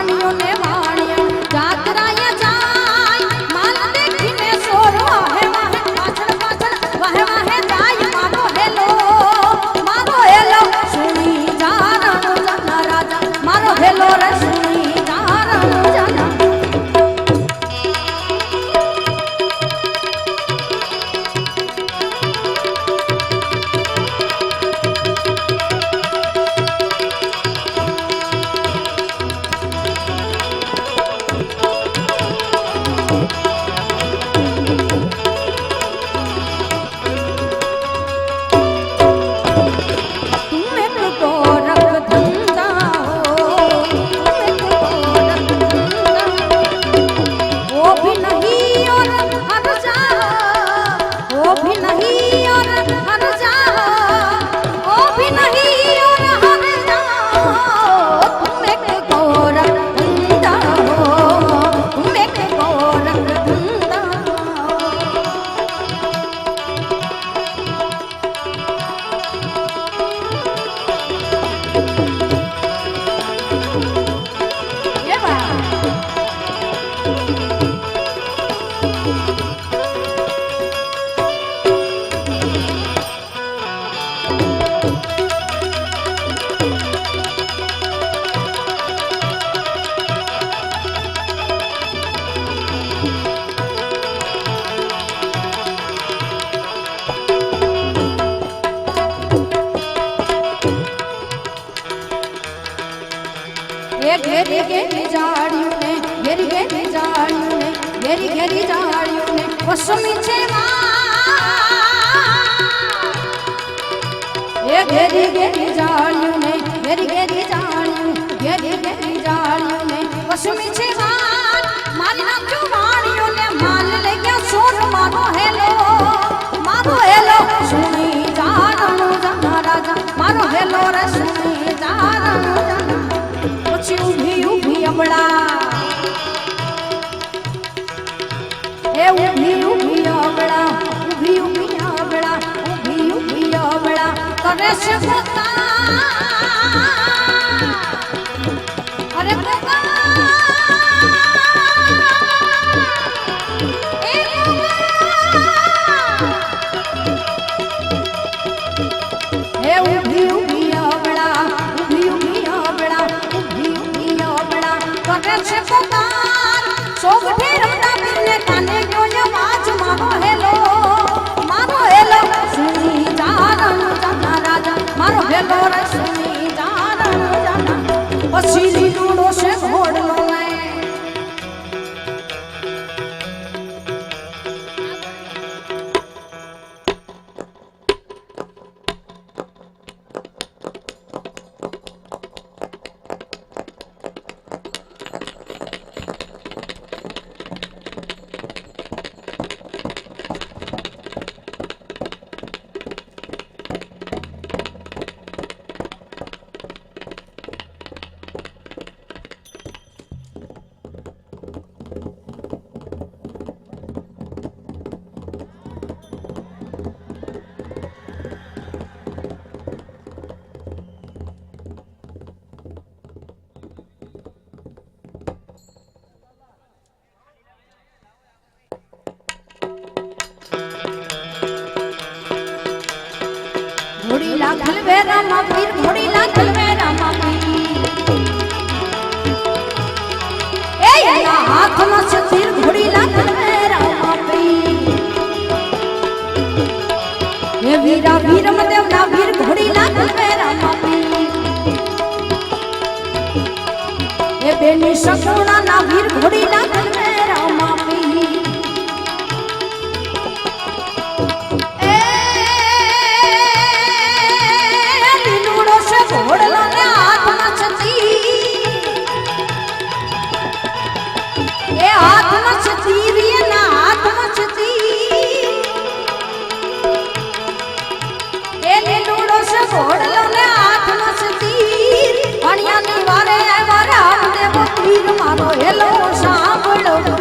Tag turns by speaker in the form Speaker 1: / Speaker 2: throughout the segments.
Speaker 1: વાણિયો ને વાણિયો જાતરાએ જાય માલ દેખીને સોર વાહે વાહે પાછળ પાછળ વાહે વાહે જાય મારો હેલો સુણી જારણ જાના રાજા મારો હેલો રે સુણી જારણ જાના घेरी घेरी जाड़ियों ने घेरी घेरी जाड़ियों ने घेरी घेरी जाड़ियों ने पश्चिमी छेवा ये घेरी घेरी जाड़ियों ने घेरी घेरी जाड़ियों घेरी घेरी जाड़ियों ने पश्चिमी छेवा मारी नाचो वाणियों ने माल ले गया सोर मारो हेलो सुनी जारण जाना राजा मारो हेलो रे सुनी जारण जाना उभी उभी अबड़ा ए उभी उभी अबड़ा उभी उभी अबड़ा उभी उभी अबड़ा करे से पता अरे बाबा ए उभी उभी अबड़ा उभी उभी अबड़ा से पुकार सोगठे रमदा बिरने काने क्यों आवाज मारो हेलो सुनी जारण जाना राजा मारो हेलो रे सुनी जारण जाना पसीली लूड़ो से घोड़ लो मैं घोड़ी लागल वे रामा पीर घोड़ी लागल वे रामा पीर ए ना हाथ में से तीर घोड़ी लागल वे रामा पीर ये वीरा वीर मदेव ना वीर घोड़ी लागल वे रामा पीर ये बेनी सकुना ना वीर घोड़ी लागल वे रामा पीर घोड़ला ने हाथ में छती ए हाथ में छती रे ना हाथ में छती ए लीलूड़ो से घोड़ला ने हाथ में छती अणिया नी वारे आवा राम देव तीर मारो हेलो सांभळो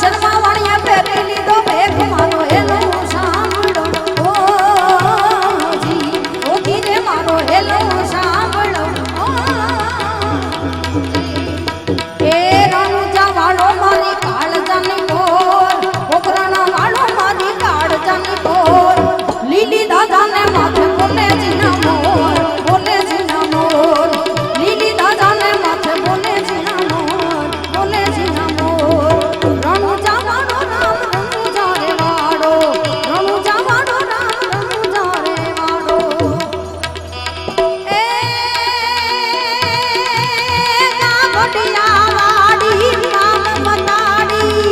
Speaker 1: શર્મા વાણીએ પહેરી લીધો ભેખ મારો હેલો સાંભળો ઓ જી ઓ ધીરે મારો હેલો સાંભળો ઓ એ રણુજા વાળો મારી કાળજાની કોર ઓકરણા વાળો મારી કાળજાની કોર લીલી દાદાને માથે બોલે જીના મોર બોલે જીના મોર લીલી દાદાને માથે બોલે જીના મોર બોલે જીના મોર રણુજા વાળો રામ રણુજા રે વાળો રણુજા વાળો રામ રણુજા રે વાળો એ ગાગડિયા વાડી નામ મતાડી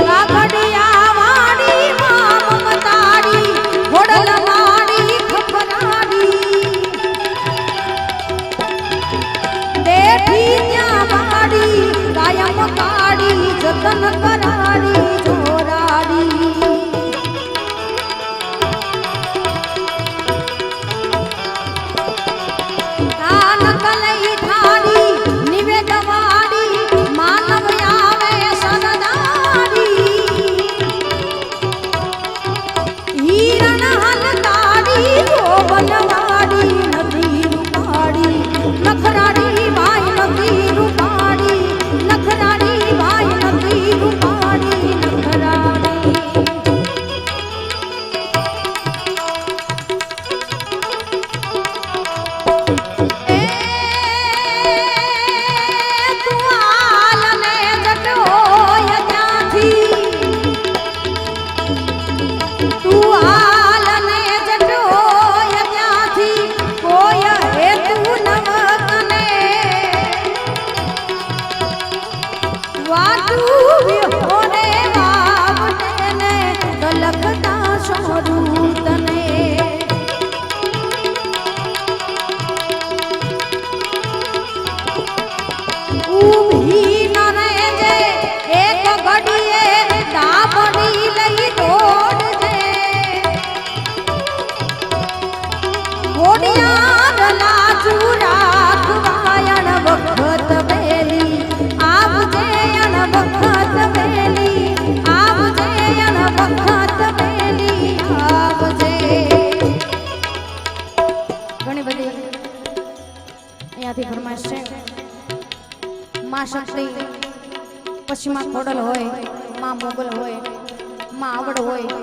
Speaker 1: ગાગડિયા વાડી નામ મતાડી હોડલ માડી ખપરાડી દેઠી ત્યાં વાડી કાયમ કાડી જતન કરાડી જોરાડી કાન કલઈ ઠાડી નિવેદ વાડી માનવ આવે સરદારી હીરણ હલકાડી ગોબનવાડી નદી રૂપાડી નખરાડી ભાઈ નદી રૂપાડી નખરાડી ભાઈ નદી રૂપાડી નખરાડી એ તું આલને જટોય ત્યાંથી તું આલને જટોય ત્યાંથી કોઈ હેતુ નવતને વાટું વિહોરે વાવટને ગલકતા સોરું તને ઊભી ન રહેજે એક ઘડીએ દાબડી લઈ દોડજે ઘોડિયાર લાજુ રાખવાયણ વખત વેલી આવજે અણ વખત વેલી આવજે અણ વખત વેલી આવજે ઘણી બધી અહીંયાથી ફરમાઈશ છે માં શક્તિ પછી માં ખોડલ હોય માં મોગલ હોય માં આવડ હોય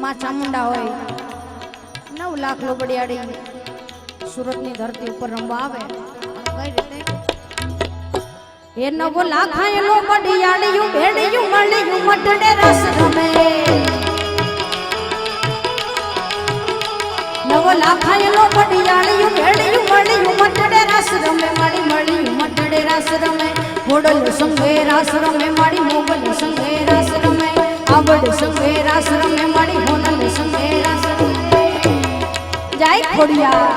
Speaker 1: માં ચામુંડા હોય 9 લાખ લોબડિયાળી સુરતની ધરતી ઉપર રમવા આવે કઈ રીતે એ 9 લાખ લોબડિયાળીયું ભેડિયું મળ્યું મટડે રસ રમે 9 લાખ લોબડિયાળીયું ભેડિયું મળ્યું મટડે રસ રમે મારી મળ્યું મટડે રસ રમે ખોડલ સંગે રાસ રમે મારી મોગલ સંગે રાસ રમે આવડ સંગે રાસ રમે મારી હોનલ સંગે રાસ રમે જય ખોડિયા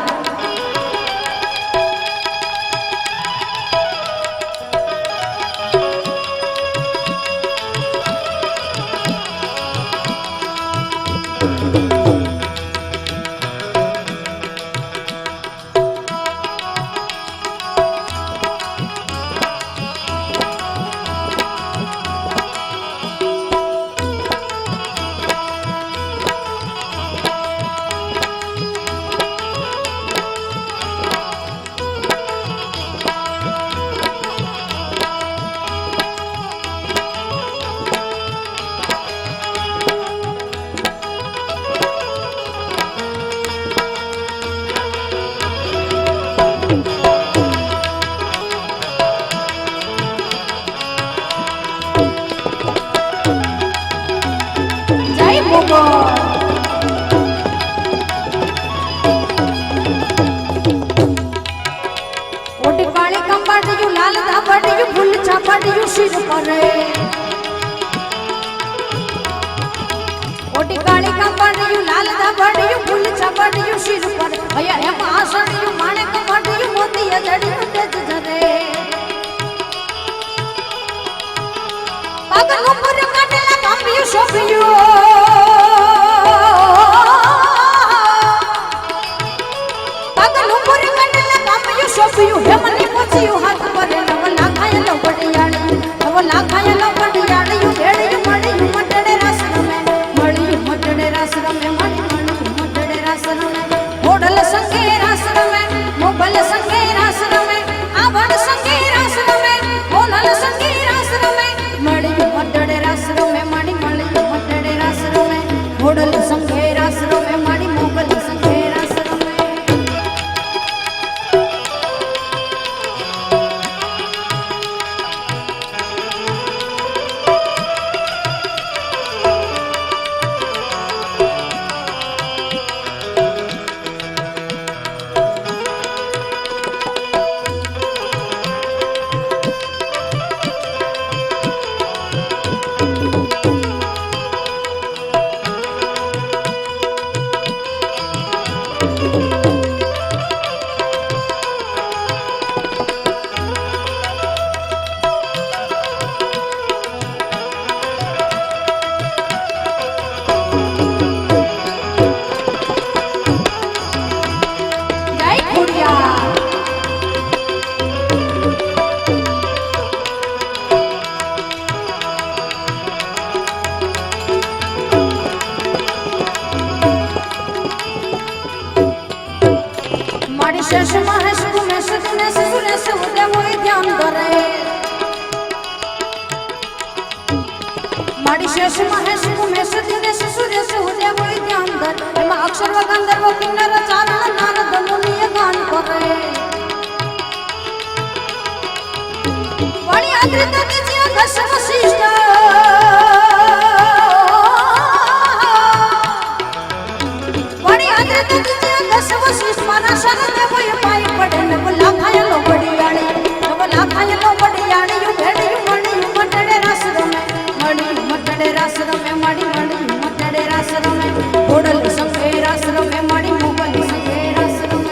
Speaker 1: શિર પરે ઓટી કાળી કાપડિયું લાલ ધાબડિયું ફૂલ છાપડિયું શિર પર અયા એમ આસડિયું માણેક મડિયું મોતી જડિયું તેજ જરે પાગલ ઉપર કાટેલા કાંબિયું શોભિયું પાગલ ઉપર કાટેલા કાંબિયું શોભિયું હે મને પૂછ્યું હાથ પર નવ લાખાય લોબડિયાળી મારી શેષ મહેશ ઉમેશ દિનેશ સુરેશ ઉદય હોય ધ્યાન ધર એમાં અક્ષર વગંધર્વ કિન્નર ચારણ નારદ મુનિએ ગાન કરે વાણી આદ્રિત દિવ્ય દશ વશિષ્ઠ વાણી આદ્રિત દિવ્ય દશ વશિષ્ઠ મારા શરણે હોય પાઈ પડે ને બોલા ખાયલો બડિયાણી બોલા ખાયલો બડિયાણી યુ ભેડી મણી મટડે રસ રમે મણી મટડે રસ રમે મણી મણી મટડે રસ રમે ઓડલ સંગે રસ રમે મણી મોગલ સંગે રસ રમે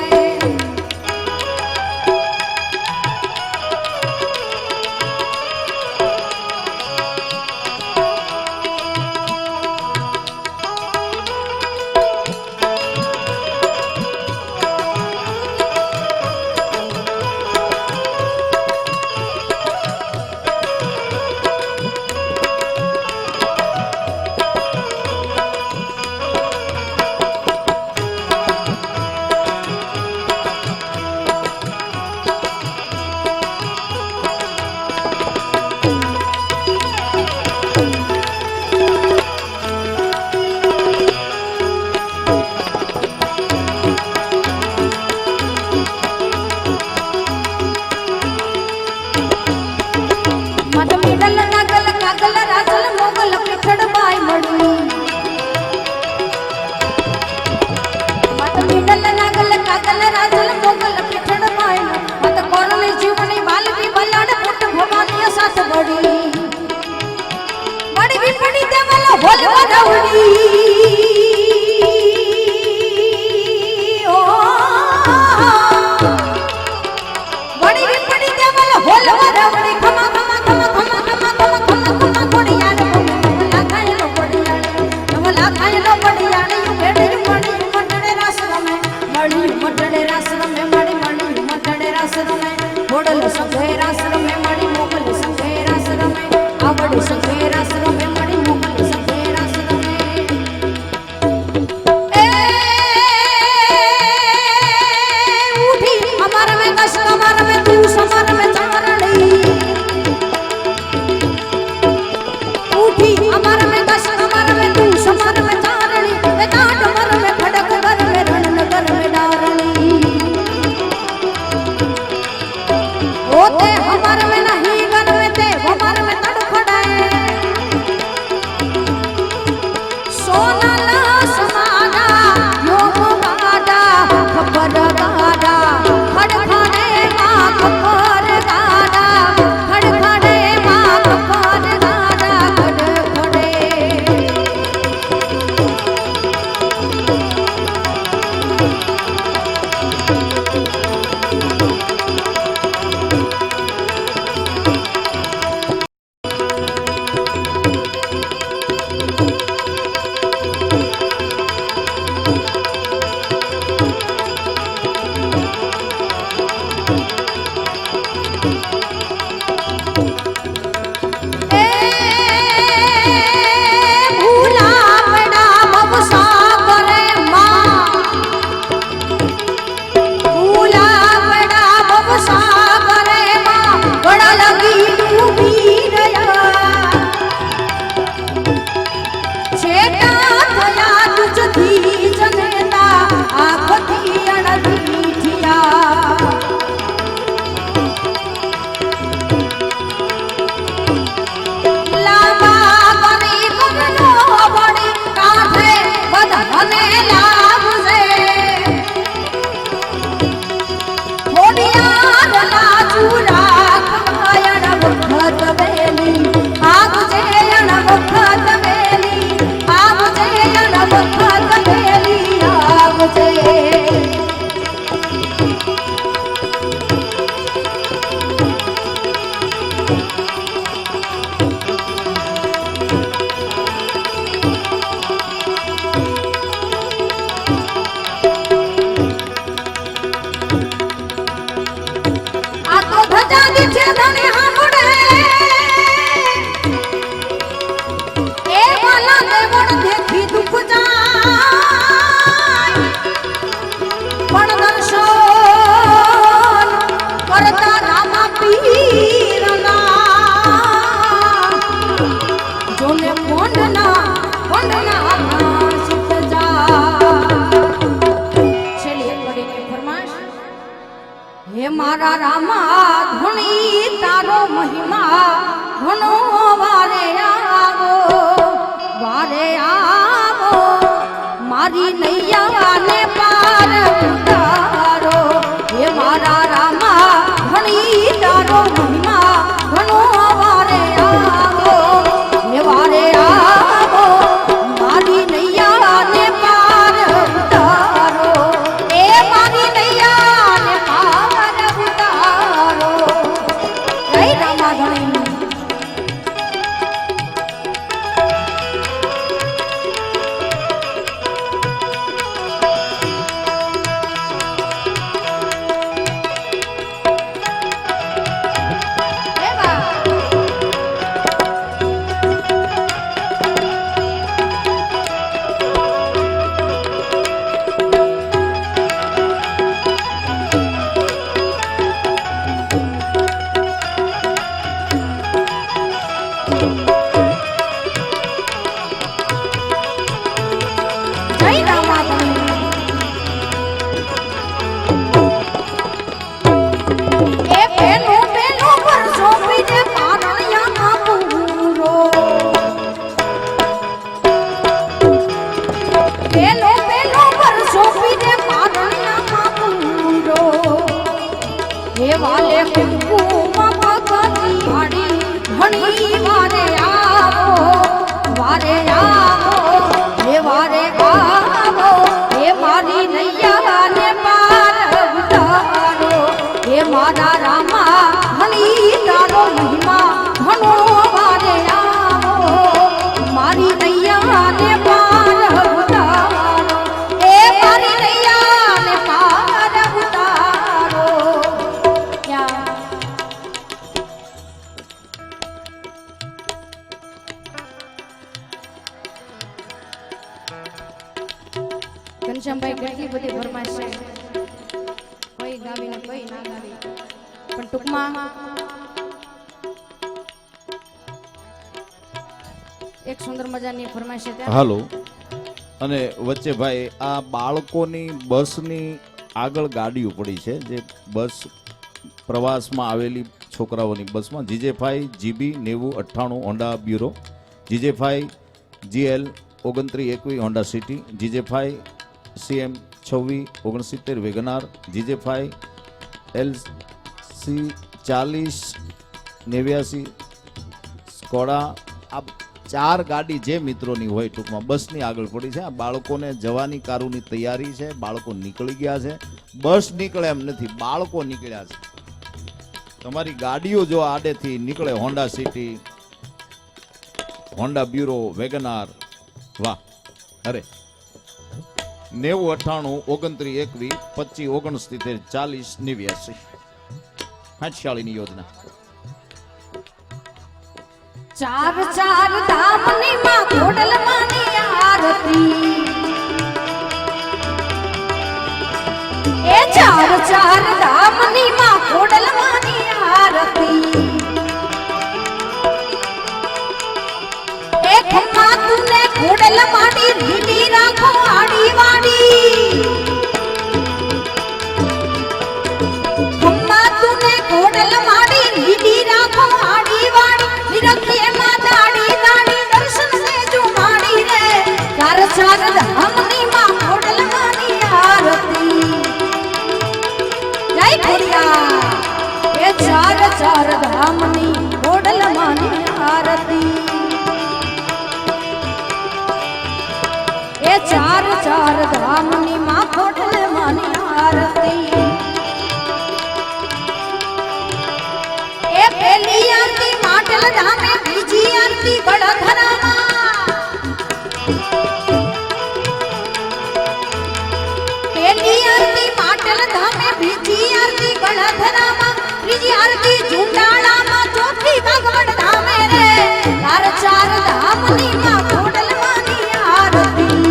Speaker 1: ભંડના ભાષિત જા છેલ્લી એકડીની ફરમાશ હે મારા રામા ધણી તારો મહિમા ઘણો વારે આવો મારી નૈયાને પાર ઉતારો હે મારા રામા ઘણી તારો મહિમા ઘણો વારે આવો મારી નૈયાને પાર ઉતારો એ મારી નૈયાને પાર ઉતારો જય રામા ઘણી વાલે કુમકુમ પગની હાડી ઘણી વારે આવો હે વારે આવો હે મારી નૈયાને પાર ઉતારો હે મારા રામા ઘણી તારો મહિમા ઘણો વારે આવો મારી નૈયાને પાર ઉતારો હે મારી નૈયાને પાર ઉતારો ઘનશ્યામભાઈ કેટલી બધી ફરમાઈશ છે કોઈ ગાવી ને કોઈ ના ગાવી પણ ટૂંકમાં એક સુંદર મજાની ફરમાઈશ છે
Speaker 2: હાલો અને વચ્ચે ભાઈ આ બાળકોની બસની આગળ ગાડીઓ પડી છે જે બસ પ્રવાસમાં આવેલી છોકરાઓની બસમાં GJ five GB 9098 Honda Brio GJ five GL 2921 Honda City GJ five CM 2669 WagonR GJ five LC 4089 Skoda આ 4 ગાડી જે મિત્રોની હોય ટૂંકમાં બસની આગળ પડી છે. આ બાળકોને જવાની કારુની તૈયારી છે. બાળકો નીકળી ગયા છે. બસ નીકળે એમ નથી, બાળકો નીકળ્યા છે. તમારી ગાડીઓ જો આડેથી નીકળે Honda city, Honda bureau, Wagon R, વાહ. અરે 9098 2921 25 69 40 89 હાથશાળીની યોજના.
Speaker 1: ચાર ચાર ધામની માં ખોડલ માની આરતી, એ ચાર ચાર ધામની માં ખોડલ માની આરતી, એ ખમ્મા તુને ખોડલ માની રીડી રાખો આડી વાડી, ખમ્મા તુને ખોડલ માની રીડી રાખો આડી વાડી, નિરખીએ માં દાડી દાડી દર્શન દેજો માડી રે. ચાર ચાર ધામની માં ખોડલ માની આરતી, જય ખોડિયા. એ ચાર ચાર ધામની ખોડલ માની આરતી, એ ચાર ચાર ધામની માં ખોડલ માની આરતી. એ પેલી આરતી માટલ ધામે, બીજી આરતી બળધરામાં, પેલી આરતી માટલ ધામે, બીજી આરતી બળધરામાં, ત્રીજી આરતી ઝુંડાળામાં, ચોથી ભગવડ ધામે રે. ચાર ચાર ધામની માં ખોડલ માની આરતી,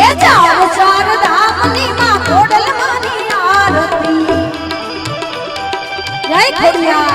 Speaker 1: એ ચાર ચાર ધામની માં ખોડલ માની આરતી, જય ખોડિયા.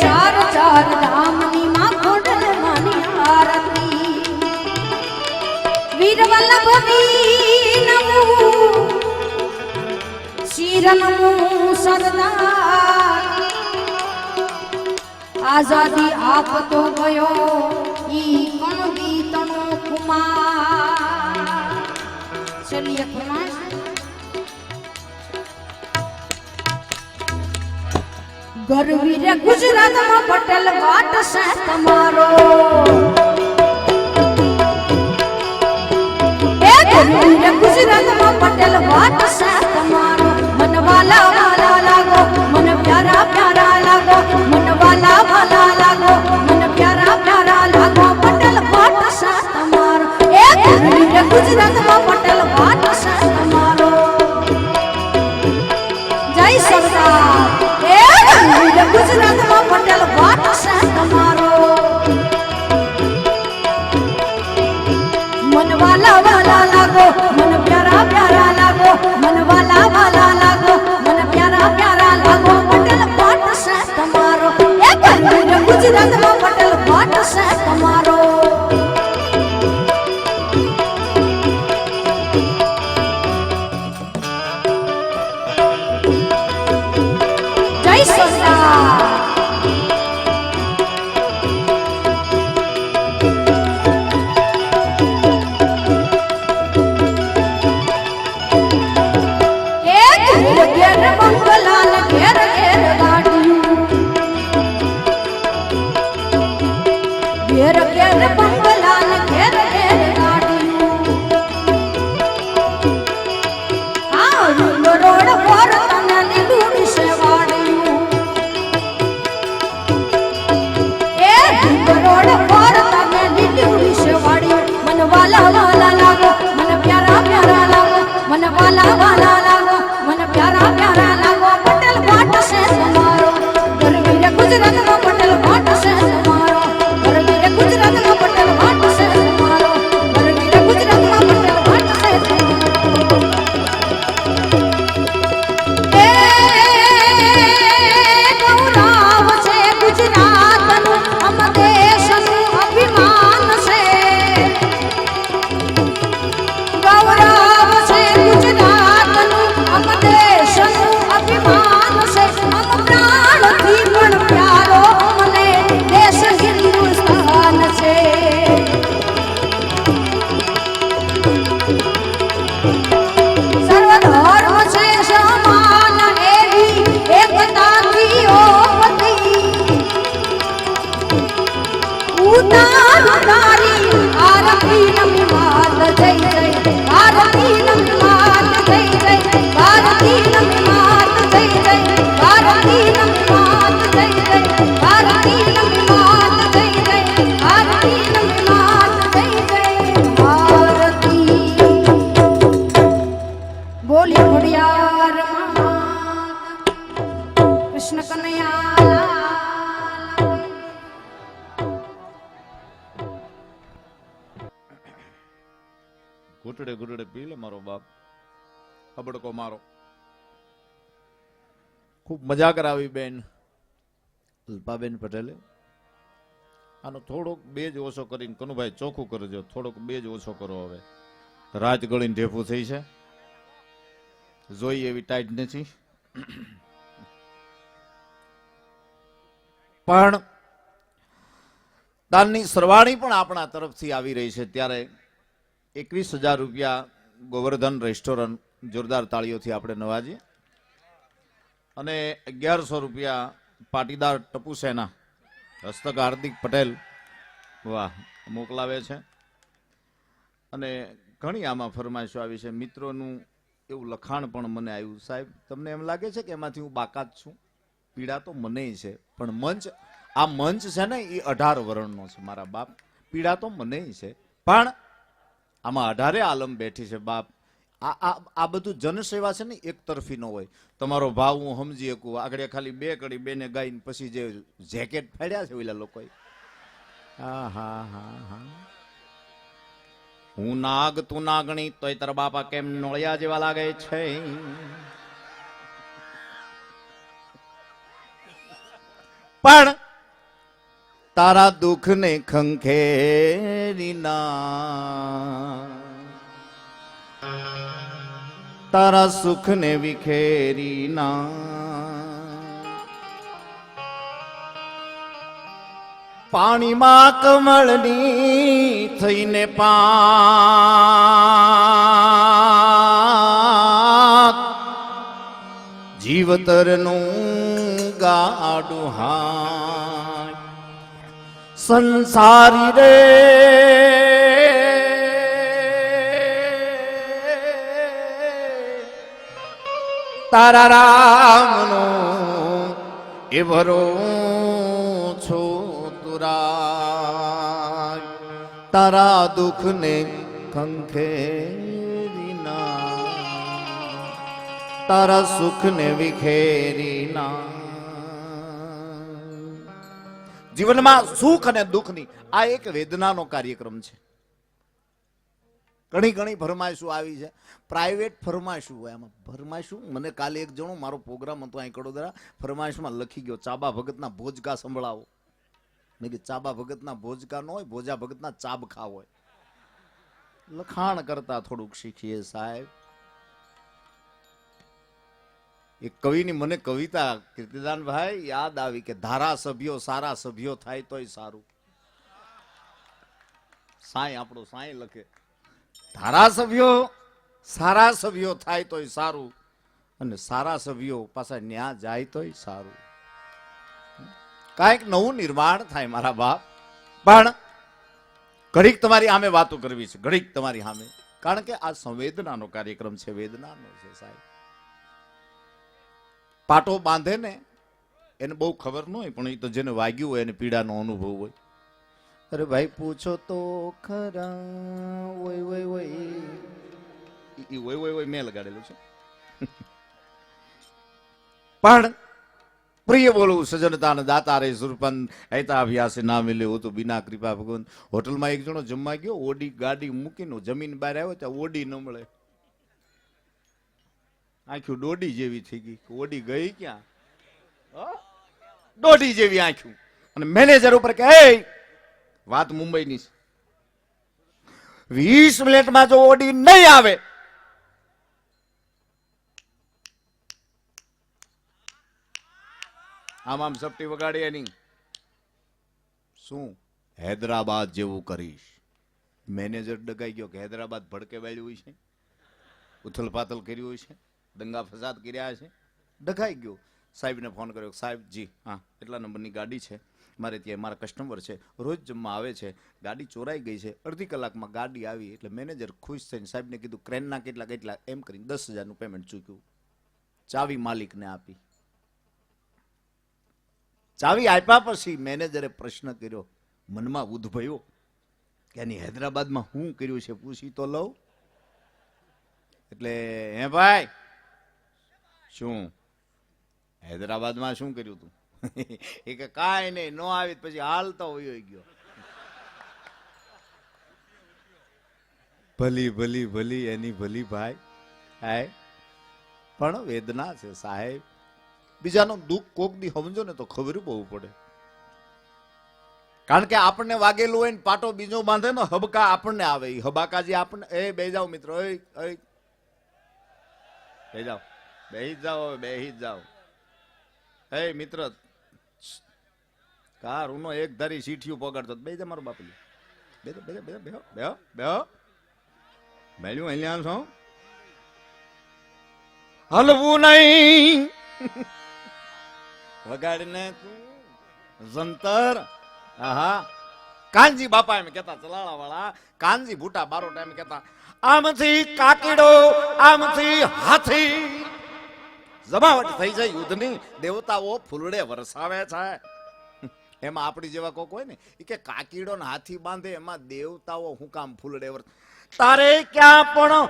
Speaker 1: ચાર ચાર ધામની માં ખોડલ માની આરતી વીર વલ્લભ વીનમું શિરનમું સરદાર આઝાદી આપતો ગયો ઈ કોણ ગીતનો કુમાર ચલિए કુમાર ગરવીરે ગુજરાતમાં પટેલ વાટ છે તમારો એ ગરવીરે ગુજરાતમાં પટેલ વાટ છે તમારો મન વાલા વાલા લાગો મન પ્યારા પ્યારા લાગો મન વાલા વાલા લાગો મન પ્યારા પ્યારા લાગો પટેલ વાટ છે તમારો એ ગરવીરે ગુજરાતમાં પટેલ વાટ છે તમારો જય સરદાર ગુજરાતમાં પટેલ વાટ છે તમારો મન વાલા વાલા લાગો મન પ્યારા પ્યારા લાગો મન વાલા વાલા લાગો મન પ્યારા પ્યારા લાગો પટેલ વાટ છે તમારો એ ગુજરાતમાં પટેલ વાટ છે તમારો ઘેર ઘેર બંગલાન ઘેર ઘેર ગાડીયું આ રૂમ રોડ પર તને લીધું છે વાડિયું એ રૂમ રોડ પર તને લીધું છે વાડિયું મન વાલા વાલા લાગો મન પ્યારા પ્યારા લાગો મન વાલા વાલા લાગો મન પ્યારા પ્યારા લાગો પટેલ વાટ છે તમારો ગરવીરે ગુજરાતમાં પટેલ વાટ છે તમારો ગુજરાતમાં પટેલ વાટ છે તમારો ગરવીરે ગુજરાતમાં પટેલ વાટ છે એ ગૌરવ છે ગુજરાતનું અમ દેશનું અભિમાન છે ગૌરવ છે ગુજરાતનું અમ દેશનું અભિમાન છે અમ પ્રાણથી પણ પ્યારો મને દેશ હિન્દુસ્તાન છે સર્વધર્મ છે સમાન એવી એકતાથી ઓપતી ઉતારનારી આરતી નમી માત જય જય આરતી નમી માત જય જય આરતી નમી માત જય જય આરતી નમી માત જય જય આરતી નમી માત જય જય આરતી નમી માત જય જય આરતી બોલી ઘોડિયાર માત કૃષ્ણ કનૈયા લાલ
Speaker 2: ઘૂંટડે ઘૂંટડે પી લે મારો બાપ હબડકો મારો ખૂબ મજા કરાવી બેન અલ્પાબેન પટેલે આનો થોડોક બેજ ઓછો કરીને કનુભાઈ ચોખ્ખું કરજો થોડોક બેજ ઓછો કરો હવે રાત ગળીને ઢેફું થઈ છે જોઈ એવી ટાઈટ નથી પણ દાનની સરવાણી પણ આપણા તરફથી આવી રહી છે ત્યારે 21,000 રૂપિયા ગોવર્ધન રેસ્ટોરન્ટ જોરદાર તાળીઓથી આપણે નવાજીએ અને 1100 રૂપિયા પાટીદાર ટપુ સેના હસ્તક હાર્દિક પટેલ વાહ મોકલાવે છે અને ઘણી આમાં ફરમાઈશો આવી છે મિત્રોનું એવું લખાણ પણ મને આવ્યું સાહેબ તમને એમ લાગે છે કે એમાંથી હું બાકાત છું પીડા તો મને છે પણ મંચ આ મંચ છે ને એ 18 વર્ણનો છે મારા બાપ પીડા તો મને છે પણ આમાં 18 આલમ બેઠી છે બાપ આ બધું જનસેવા છે ને એક તરફી ન હોય તમારો ભાવ હું સમજી શકું આગળ ખાલી 2 કડી બેને ગાઈને પછી જે જેકેટ ફાડ્યા છે ઓલા લોકોએ હા હા હા હા હું નાગ તું નાગણી તોય તારા બાપા કેમ નોળિયા જેવા લાગે છે પણ તારા દુઃખને ખંખેરી ના, તારા સુખને વિખેરી ના, પાણીમાં કમળની થઈને પાંખ, જીવતરનું ગાડું હા સંસારી રે, તારા રામનો એ ભરો છો તુરા, તારા દુઃખને ખંખેરી ના, તારા સુખને વિખેરી ના. જીવનમાં સુખ અને દુઃખની આ એક વેદનાનો કાર્યક્રમ છે. ઘણી ઘણી ફરમાઈશું આવી છે, પ્રાઇવેટ ફરમાઈશું હોય. આમાં ફરમાઈશું મને કાલે એક જણો મારો પ્રોગ્રામ હતો અહીં કડોદરા, ફરમાઈશમાં લખી ગયો ચાબા ભગતના ભોજકા સંભળાવો. મેં કીધું ચાબા ભગતના ભોજકા ન હોય, ભોજા ભગતના ચાબખા હોય. લખાણ કરતા થોડુંક શીખીએ સાહેબ. એક કવિની મને કવિતા કીર્તિદાનભાઈ યાદ આવી કે ધારાસભ્યો સારા સભ્યો થાય તોય સારું. સાંઈ આપણો સાંઈ લખે ધારાસભ્યો સારા સભ્યો થાય તોય સારું, અને સારા સભ્યો પાછા ન્યા જાય તોય સારું. કાંઈક નવું નિર્માણ થાય મારા બાપ. પણ ઘડીક તમારી સામે વાતો કરવી છે, ઘડીક તમારી સામે, કારણ કે આ સંવેદનાનો કાર્યક્રમ છે, વેદનાનો છે સાહેબ. પાટો બાંધે ને એને બહુ ખબર ન હોય, પણ એ તો જેને વાગ્યું હોય એને પીડાનો અનુભવ હોય. અરે ભાઈ પૂછો તો ખરા, ઓય ઓય ઓય, ઈ ઓય ઓય ઓય મેં લગાડેલું છે. પણ પ્રિય બોલું સજનતાને દાતા રે સુરપન ऐता अभ्यास ना मिले हो तो बिना कृपा भगवान. હોટલમાં એક જણો જમવા ગયો, ઓડી ગાડી મૂકીને જમીન બહાર આવ્યો ત્યાં ઓડી ન મળે, આંખ્યું દોડી જેવી થઈ ગઈ. ઓડી ગઈ ક્યાં? દોડી જેવી આંખ્યું. અને મેનેજર ઉપર કે વાત મુંબઈની છે, 20 મિનિટમાં જો ઓડી નહીં આવે આમ સપટી વગાડી એની શું હૈદરાબાદ જેવું કરીશ. મેનેજર ડગાઈ ગયો કે હૈદરાબાદ ભડકે વાળ્યું હોય છે, ઉથલ પાથલ કર્યું હોય છે, દંગા ફસાદ કર્યા છે, ડગાઈ ગયો. સાહેબને ફોન કર્યો, સાહેબ જી હા એટલા નંબરની ગાડી છે, મારે ત્યાં મારા કસ્ટમર છે, રોજ જમવા આવે છે, ગાડી ચોરાઈ ગઈ છે, અડધી કલાકમાં ગાડી આવી. એટલે મેનેજર ખુશ થઈને સાહેબને કીધું ક્રેનના કેટલા કેટલા એમ કરીને 10,000નું પેમેન્ટ ચૂક્યું. ચાવી માલિકને આપી. ચાવી આપ્યા પછી મેનેજરે પ્રશ્ન કર્યો, મનમાં ઉદ્ભવ્યો કે એની હૈદરાબાદમાં શું કર્યું છે પૂછી તો લઉં. એટલે હે ભાઈ શું હૈદરાબાદમાં શું કર્યું તું? એ કે કાંઈ નહીં, નો આવી પછી હાલતો વયો ગયો. ભલી ભલી ભલી એની ભલી ભાઈ. હાય પણ વેદના છે સાહેબ. બીજાનું દુઃખ કોક દી સમજો ને તો ખબર બહુ પડે. કારણ કે આપણને વાગેલું હોય ને પાટો બીજો બાંધે ને હબકા આપણને આવે. હબાકાજી આપણને એ બે જાઓ મિત્રો, બે જાઓ, બેહી જાઓ, બેહી જાઓ. એ મિત્ર કાર ઉનો એક ધારી સીઠિયું પગાડતો બે જા મારો બાપલી, બે બે બે બેહો બેહો બેહો મેલ્યું અહીંયા છો હલવું નહીં. વગાડીને જંતર. આહા કાનજી બાપા એમ કેતા, ચલાળા વાળા કાનજી ભૂટા બારોટ એમ કેતા, આમથી કાકીડો આમથી હાથી. જમાવટ થઈ જાય યુદ્ધની, દેવતાઓ ફૂલડે વરસાવે છે. એમાં આપણી જેવા કોક હોય ને એ કે કાકીડો ને હાથી બાંધે, એમાં દેવતાઓ હું કામ ફૂલડે તારે ક્યાં પણ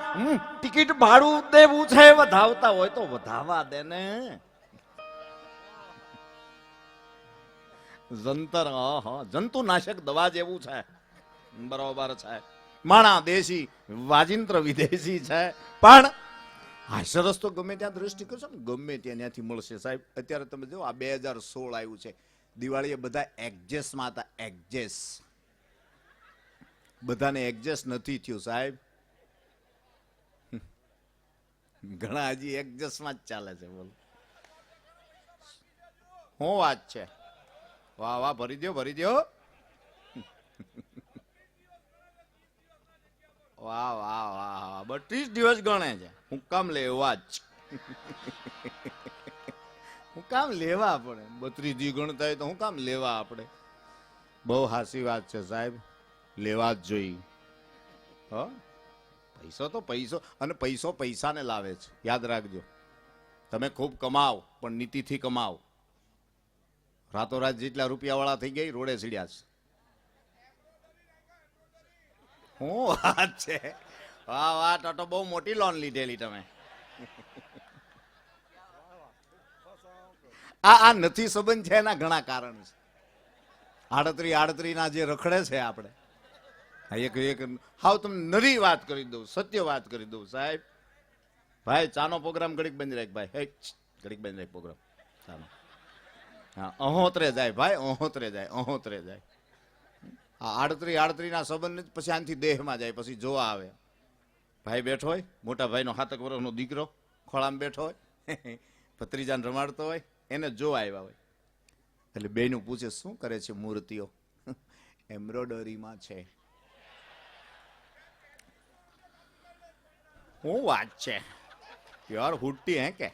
Speaker 2: ટિકિટ ભાડું દેવું છે, વધાવતા હોય તો વધાવા દે ને. જંતર જંતુનાશક દવા જેવું છે, બરોબર છે. માણા દેશી વાજિંત્ર વિદેશી છે. પણ હાસ્યરસ તો ગમે ત્યાં દ્રષ્ટિ કરશો ને ગમે ત્યાં ત્યાંથી મળશે સાહેબ. અત્યારે તમે જો આ 2016 આવ્યું છે, દિવાળીએ બધા એડજસ્ટમાં હતા. એડજસ્ટ બધાને એડજસ્ટ નથી થયું સાહેબ. ઘણા હજી એડજસ્ટમાં જ ચાલે છે. બોલો શું વાત છે? વાહ વાહ, ભરી દો ભરી દો. વાહ વાહ વાહ, 32 દિવસ ગણે છે. હું કામ લેવા જ હું કામ લેવા આપણે 32 દી ગણતા હોય તો હું કામ લેવા આપણે? બહુ હાસી વાત છે સાહેબ, લેવા જ જોઈએ. હ પૈસો તો પૈસો, અને પૈસો પૈસાને લાવે છે. યાદ રાખજો, તમે ખૂબ કમાઓ પણ નીતિથી કમાઓ. રાતોરાત જેટલા રૂપિયાવાળા થઈ ગઈ રોડે સીડ્યા છે. શું વાત છે? વાહ વાહ, તો બહુ મોટી લોન લીધેલી તમે. આ નથી સંબંધ છે એના ઘણા કારણ છે. આડત્રી ના જે રખડે છે આપણે, એક હાવ તમને નરી વાત કરી દઉં, સત્ય વાત કરી દઉં સાહેબ. ભાઈ ચાનો પ્રોગ્રામ ઘડીક બંધ રાખ ભાઈ, ઘડીક બંધ રાખ પ્રોગ્રામ ચાનો. હા, અહોતરે જાય ભાઈ, અહોતરે જાય. આ આડત્રી ના સંબંધ પછી આનથી દેહમાં જાય, પછી જોવા આવે. ભાઈ બેઠો હોય, મોટા ભાઈનો 7 વર્ષનો દીકરો ખોળામાં બેઠો હોય, ભત્રીજાને રમાડતો હોય, એને જોવા આવ્યા હોય. એટલે બેનું પૂછે, શું કરે છે મૂર્તિઓ? એમ્બ્રોડરીમાં છે. શું વાત છે? પ્યોર હુટ્ટી હે કે?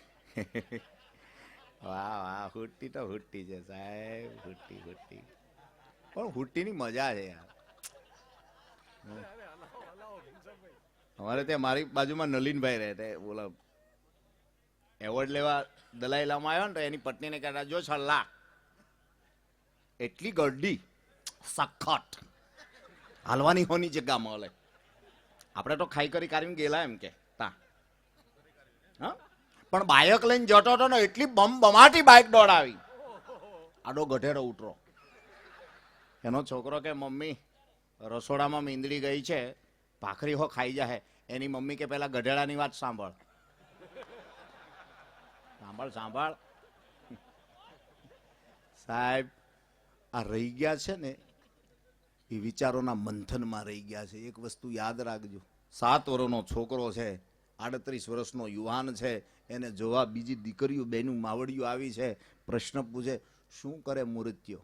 Speaker 2: વાહ વાહ, હુટ્ટી તો હુટ્ટી છે સાહેબ, હુટ્ટી. પણ હુટ્ટીની મજા છે યાર. અમારે ત્યાં મારી બાજુમાં નલિનભાઈ રહે, બોલો એવોર્ડ લેવા દલાઈ લામા આવ્યો ને તો એની પત્નીને કહેતા, જો છલ્લા એટલી ગરડી સખત હાલવાની હોની જગ્યા મળે. આપણે તો ખાઈ કરી કાઢીને ગયેલા એમ કે તા. હા, પણ બાઇક લઈને જતો હતો ને, એટલી બમાટી બાઇક દોડાવી, આડો ગઢેડો ઉતરો. એનો છોકરો કે, મમ્મી રસોડામાં મીંદડી ગઈ છે, ભાખરી હો ખાઈ જાય. એની મમ્મી કે, પેલા ગઢેડાની વાત સાંભળ. સાંભળ સાહેબ, આ રહી ગયા છે ને એ વિચારોના મંથનમાં રહી ગયા છે. એક વસ્તુ યાદ રાખજો, 7 વર્ષનો છોકરો છે, 38 વર્ષનો યુવાન છે, એને જોવા બીજી દીકરીઓ બેનું માવડીઓ આવી છે. પ્રશ્ન પૂછે, શું કરે મૂર્તિઓ?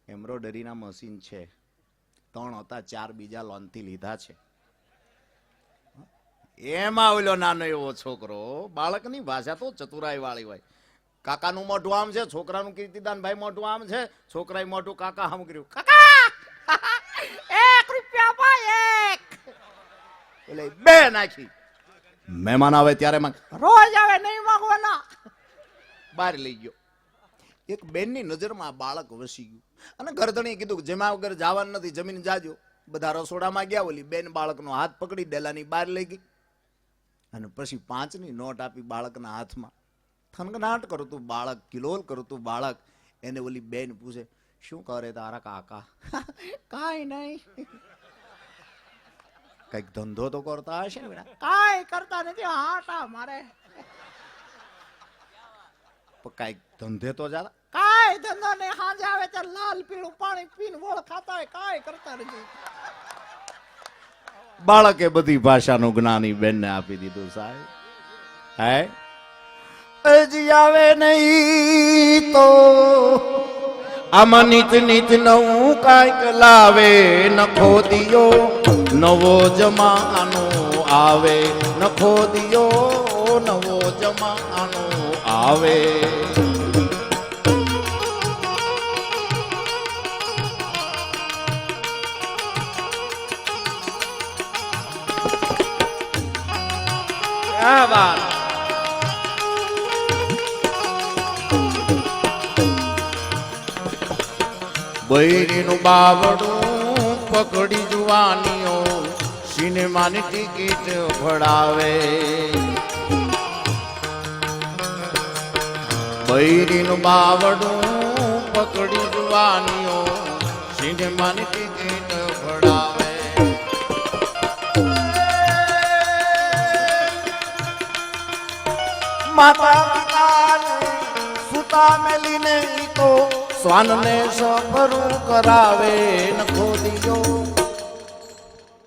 Speaker 2: એમ્બ્રોડરીના મશીન છે, 3 હતા, 4 બીજા લોનથી લીધા છે. એમાં ઓલો નાનો એવો છોકરો, બાળકની ભાષા તો ચતુરાઈ વાળી હોય. કાકાનું મોઢું આમ છે, છોકરાનું કીર્તિદાન ભાઈ મોઢું આમ છે, છોકરાએ મોઢું કાકા આમ કર્યું. કાકા 1 રૂપિયા ભાઈ 1. એટલે 2 નાખી. મહેમાન આવે ત્યારે રોજ આવે નહીં માંગવાના. બહાર લઈ ગયો. એક બેનની નજરમાં બાળક વસી ગયું, અને ગરદણીએ કીધું, જેમાં વગર જવાનું નથી, જમીન જાજો. બધા રસોડામાં ગયા. ઓલી બેન બાળકનો હાથ પકડી ડેલાની બહાર લઈ ગઈ, અને પછી 5ની નોટ આપી બાળકના હાથમાં. થનગનાટ કરતું બાળક, કિલોલ કરતું બાળક. એને ઓલી બેન પૂછે, શું કરે તારા કાકા? કાંઈ નહીં. કઈક ધંધો તો કરતા હશે ને બેટા? કાંઈ કરતા નથી, હાટા મારે. કઈક ધંધે તો જા. કાંઈ ધંધો નહીં, સાંજે આવે ત્યારે લાલ પીળું પાણી પીને વળ ખાતા હોય, કાંઈ કરતા નથી. બાળકે બધી ભાષાનું જ્ઞાની બેનને આપી દીધું સાહેબ. હે હજી આવે નહીં તો આમાં નીત નવું કાંઈક લાવે. નખો દિયો નવો જમાનો આવે, નખો દિયો નવો જમાનો આવે. ક્યા વાત. બૈરીનું બાવડું પકડી જુવાનીઓ સિનેમાની ટિકિટ ભરાવે. બૈરીનું બાવડું પકડી જુવાનીઓ સિનેમાની ટિકિટ ભરાવે. માતા પિતાને સુતા મેલીને તો શ્વાનને સફરું કરાવે ન ખોદિયો.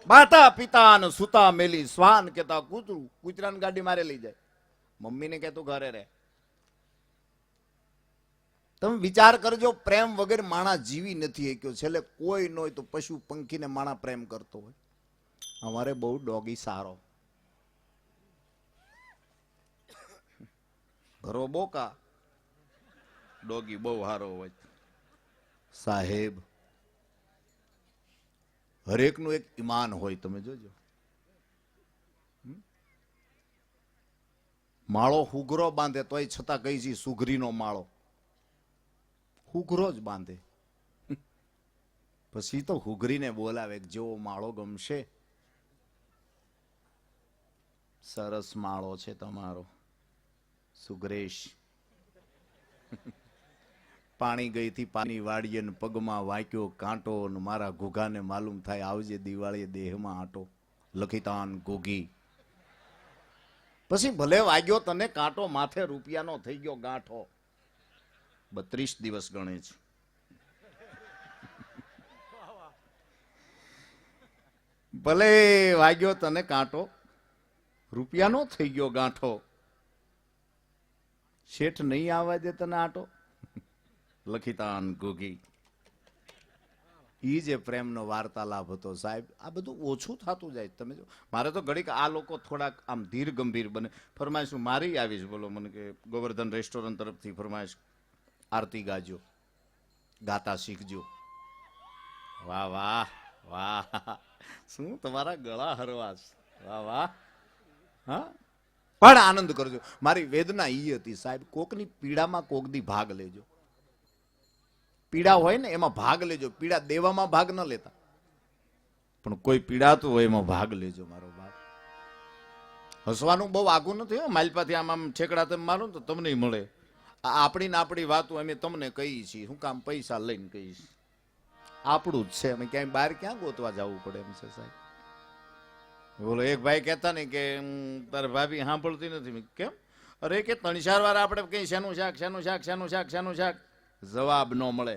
Speaker 2: માતા પિતા ને સુતા મેલી શ્વાન કેતા કૂતરું, કૂતરાની ગાડી મારે લઈ જાય. મમ્મીને કહેતું ઘરે રહે. તમે વિચાર કરજો, પ્રેમ વગર માણા જીવી નથી શક્યો. છેલ્લે કોઈ ન હોય તો પશુ પંખીને માણા પ્રેમ કરતો હોય. અમારે બહુ ડોગી સારો, ઘરો બોકા, ડોગી બહુ સારો હોય. સાહેબ, હરેકનું એક ઈમાન હોય. તમે જોજો, માળો હુગરો બાંધે તોય છતાં કઈ છે સુઘરીનો માળો, હુગરો જ બાંધે. પછી તો હુગરીને બોલાવે, જેવો માળો ગમશે. સરસ માળો છે તમારો સુગ્રેશ. પાણી ગઈ થી પાણી વાળીએ ને પગમાં વાંક્યો કાંટો ને મારા ઘોઘાને માલુમ થાય આવજે દિવાળીએ દેહમાં આટો. લખીતાન ઘોઘી. પછી ભલે વાગ્યો તને કાંટો, માથે રૂપિયાનો થઈ ગયો ગાંઠો. 32 દિવસ ગણે છે. ભલે વાગ્યો તને કાંટો, રૂપિયાનો થઈ ગયો ગાંઠો. શેઠ નહીં આવવા દે તને આટો. લખીતાન ઘોઘી. ઈ જે પ્રેમનો વાર્તાલાપ હતો સાહેબ. આ બધું ઓછું થતું જાય. તમે જો, મારે તો ઘડીક આ લોકો થોડાક આમ ધીર ગંભીર બને. ફરમાઈશ મારી આવીશ. બોલો મને કે ગોવર્ધન રેસ્ટોરન્ટ તરફથી ફરમાઈશ, આરતી ગાજો, ગાતા શીખજો. વાહ વાહ વાહ, શું તમારા ગળા હરવાસ. વાહ વાહ. હા, પણ આનંદ કરજો. મારી વેદના ઈ હતી સાહેબ, કોકની પીડામાં કોક દી ભાગ લેજો. પીડા હોય ને એમાં ભાગ લેજો. પીડા દેવામાં ભાગ ન લેતા, પણ કોઈ પીડાતું હોય એમાં ભાગ લેજો. મારો બાપ, હસવાનું બહુ આઘું નથી હો. માલપાથી આમ આમ ઠેકડા તમે મારો ને તો તમને મળે. આપણી ને આપણી વાતો અમે તમને કહી છીએ. શું કામ પૈસા લઈને કહીશ? આપણું જ છે. અમે ક્યાંય બહાર ક્યાં ગોતવા જવું પડે એમ છે સાહેબ. બોલો, એક ભાઈ કહેતા ને કે તારે ભાભી સાંભળતી નથી. કેમ? અરે કે 3-4 વાર આપણે કઈ શેનું શાક, શેનું શાક, શેનું શાક, શેનું શાક, જવાબ ન મળે.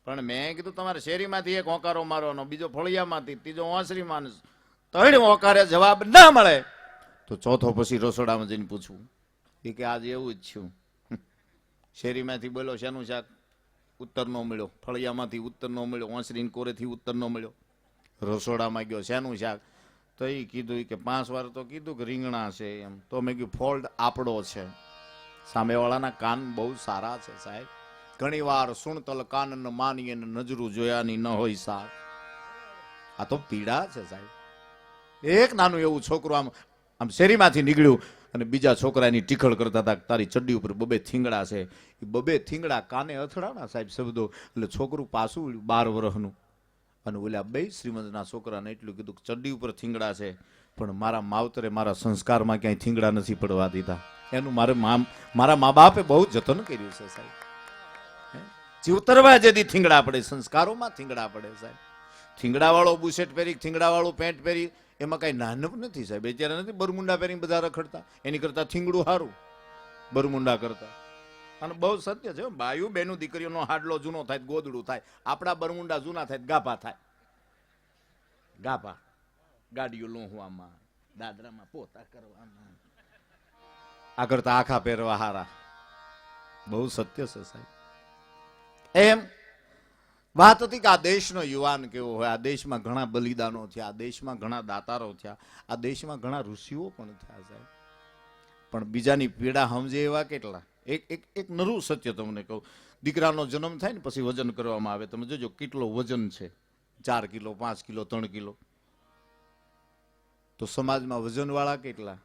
Speaker 2: પણ મેં કીધું તમારે શેરીમાંથી એક હોકારો મારવાનો, બીજો ફળિયામાંથી, ત્રીજો ઓસરીમાં, 3 હોકારે જવાબ ના મળે તો ચોથો પછી રસોડામાં જઈને પૂછવું એ કે આજે એવું જ છું. શેરીમાંથી બોલો શેનું શાક, ઉત્તર ન મળ્યો. ફળિયામાંથી ઉત્તર ન મળ્યો. ઓસરીને કોરેથી ઉત્તર ન મળ્યો. રસોડામાં ગયો, શેનું શાક? તો એ કીધું કે 5 વાર તો કીધું કે રીંગણા છે એમ. તો મેં કીધું ફોલ્ટ આપણો છે. સામેવાળાના કાન બહુ સારા છે સાહેબ. ઘણી વાર સુણતલ કાન ન માનીએ ને નજરું જોયાની ન હોય સાહેબ. આ તો પીડા છે સાહેબ. એક નાનું એવું છોકરું આમ આમ શેરીમાંથી નીકળ્યું અને બીજા છોકરાની ટીખળ કરતા હતા, તારી ચડ્ડી ઉપર 2 થીંગડા છે. એ 2 થીંગડા કાને અથડાણા સાહેબ શબ્દો. એટલે છોકરું પાછું 12 વર્ષનું. અને ઓલા 2 શ્રીમંતના છોકરાને એટલું કીધું, ચડ્ડી ઉપર થીંગડા છે પણ મારા માવતરે મારા સંસ્કારમાં ક્યાંય થીંગડા નથી પડવા દીધા. એનું મારા મા બાપે બહુ જતન કર્યું છે સાહેબ. જીવતરવા જેથી થીંગડા પડે, સંસ્કારોમાં થીંગડા પડે સાહેબ. થીંગડા વાળો બુશેટ પહેરી, થીંગડા વાળું પેન્ટ પહેરી, એમાં કઈ નાનપ નથી સાહેબ. અત્યારે નથી બરમુંડા પહેરી બધા રખડતા. એની કરતા થીંગડું સારું બરમુંડા કરતા. અને બહુ સત્ય છે, બાયુ બેનું દીકરીઓનો હાડલો જૂનો થાય ગોદડું થાય. આપણા બરમુંડા જૂના થાય ગાભા થાય. ગાભા ગાડીઓ લોહવામાં, દાદરામાં પોતા કરવામાં. આ કરતા આખા પહેરવા હારા. બહુ સત્ય છે સાહેબ. એમ વાત હતી કે આ દેશનો યુવાન કેવો હોય. આ દેશમાં ઘણા બલિદાનો થયા, આ દેશમાં ઘણા દાતારો થયા, આ દેશમાં ઘણા ઋષિઓ પણ થયા સાહેબ. પણ બીજાની પીડા સમજે એવા કેટલા. એક નરું સત્ય તમને કહું. દીકરાનો જન્મ થાય ને પછી વજન કરવામાં આવે. તમે જોજો કેટલો વજન છે, 4 કિલો, 5 કિલો, 3 કિલો. તો સમાજમાં વજનવાળા કેટલા?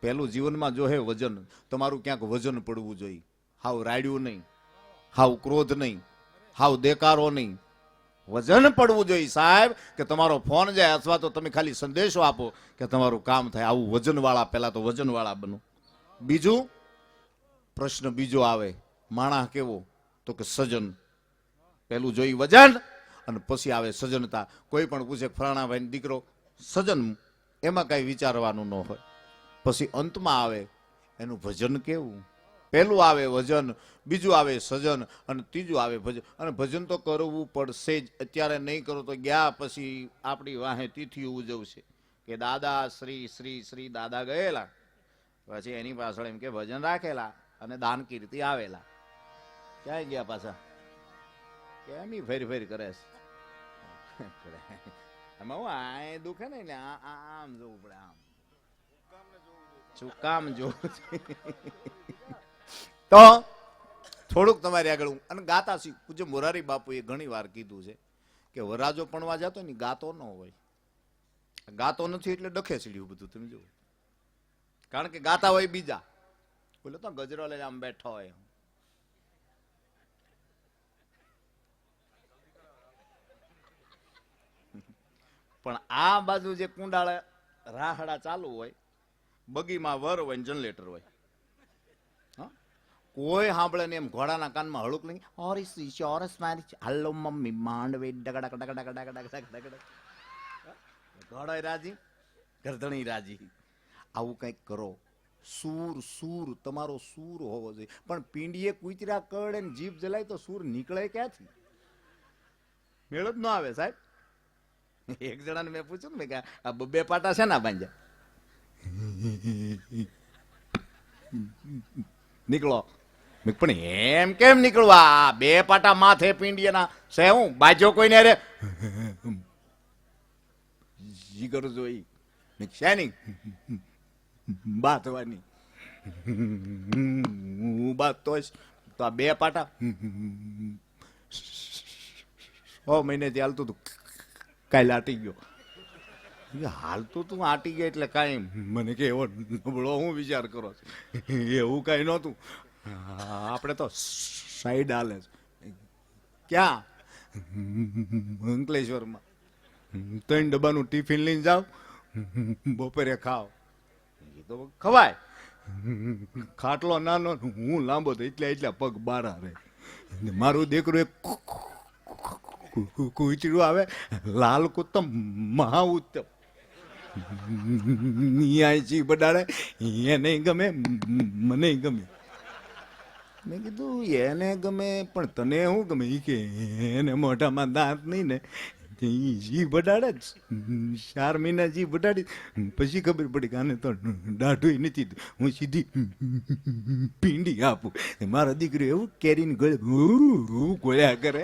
Speaker 2: પહેલું જીવનમાં જો હે વજન. તમારું ક્યાંક વજન પડવું જોઈએ. હાવ રાડ્યું નહીં, હાવ ક્રોધ નહીં, હાવ દેકારો નહીં. વજન પડવું જોઈએ સાહેબ. કે તમારો ફોન જાય અથવા તો તમે ખાલી સંદેશો આપો કે તમારું કામ થાય. આવું વજનવાળા, પહેલા તો વજનવાળા બનો. બીજું પ્રશ્ન બીજો આવે, માણસ કેવો? તો કે સજન. પેલું જોઈ વજન અને પછી આવે સજનતા. કોઈ પણ પૂછે ફલાણાભાઈ દીકરો સજન, એમાં કઈ વિચારવાનું ન હોય. પછી અંતમાં આવે એનું ભજન કેવું. પહેલું આવે વજન, બીજું આવે સજન અને ત્રીજું આવે ભજન. અને ભજન તો કરવું પડશે જ. અત્યારે નહીં કરો તો ગયા પછી આપણી વાહે તિથિ ઉજવશે કે દાદા શ્રી શ્રી શ્રી દાદા ગયેલા, પછી એની પાછળ એમ કે ભજન રાખેલા અને દાન કીર્તિ આવેલા. ક્યાંય ગયા પાછા? કેમ ફેરી ફેરી કરે છે? એમાં હું આ દુખે ને એટલે આમ જોવું પડે, આમ શું કામ જોવું છે? તો થોડુંક તમારી આગળ અને ગાતા શીખ. પૂજ્ય મોરારી બાપુએ ઘણી વાર કીધું છે કે વરાજો પણવા જતો ને ગાતો ન હોય. ગાતો નથી એટલે ડખે સીડ્યું બધું. તમે જુઓ, કારણ કે ગાતા હોય બીજા, બોલો તો ગજરો લઈને આમ બેઠો હોય. પણ આ બાજુ જે કુંડાળે રાહડા ચાલુ હોય, બગીમાં વર હોય, જનરેટર હોય, કોઈ સાંભળે ને એમ ઘોડાના કાનમાં હળુક લઈ ઓરિસ ચોરસ મારી હાલો મમ્મી માંડવે ડગડક ડગડક ડગડક ડગડક. ઘોડો રાજી, ગરદણી રાજી. આવું કંઈક કરો. સૂર સૂર તમારો સૂર હોવો જોઈએ. પણ પીંડીએ કૂતરા કરડે ને જીભ જલાય તો સૂર નીકળે ક્યાંથી? મેળ જ ન આવે સાહેબ. એક જણાને મેં પૂછ્યું ને કે આ બે પાટા છે ના બાંધ્યા? નીકળો. પણ એમ કેમ નીકળવા? બે પાટા માથે પીંડિયાના છે. હું બાજો કોઈને રે જીગર જોઈ શેની બાતવાની હું બાત તો આ બે પાટા 6 મહિનેથી હાલતું હતું. કાલે આટી ગયો. હાલતું તું આટી ગયા એટલે કાંઈ મને કે એવો નબળો હું વિચાર કરો છો? એવું કાંઈ નહોતું. આપણે તો સાઈડ હાલે છે. ક્યાં? અંકલેશ્વરમાં 3 ડબ્બાનું ટિફિન લઈને જાઓ, બપોરે ખાઓ. એ તો ખવાય. ખાટલો નાનો, હું લાંબો તો એટલા પગ બારા રહે. મારું દીકરું એક કૂચડું આવે, લાલ કુત્તમ મહા ઉત્તમ. જી બડાડે, એને ગમે, મને ગમે. મેં કીધું એને ગમે પણ તને શું ગમે? એ કે એને મોઢામાં દાંત નહીં ને, જી બડાડે જ. 4 મહિના જી બડાડી, પછી ખબર પડી કે આને તો દાઢું નથી. હું સીધી પીંડી આપું. મારા દીકરી એવું કેરીને ગળે ગોળ્યા કરે.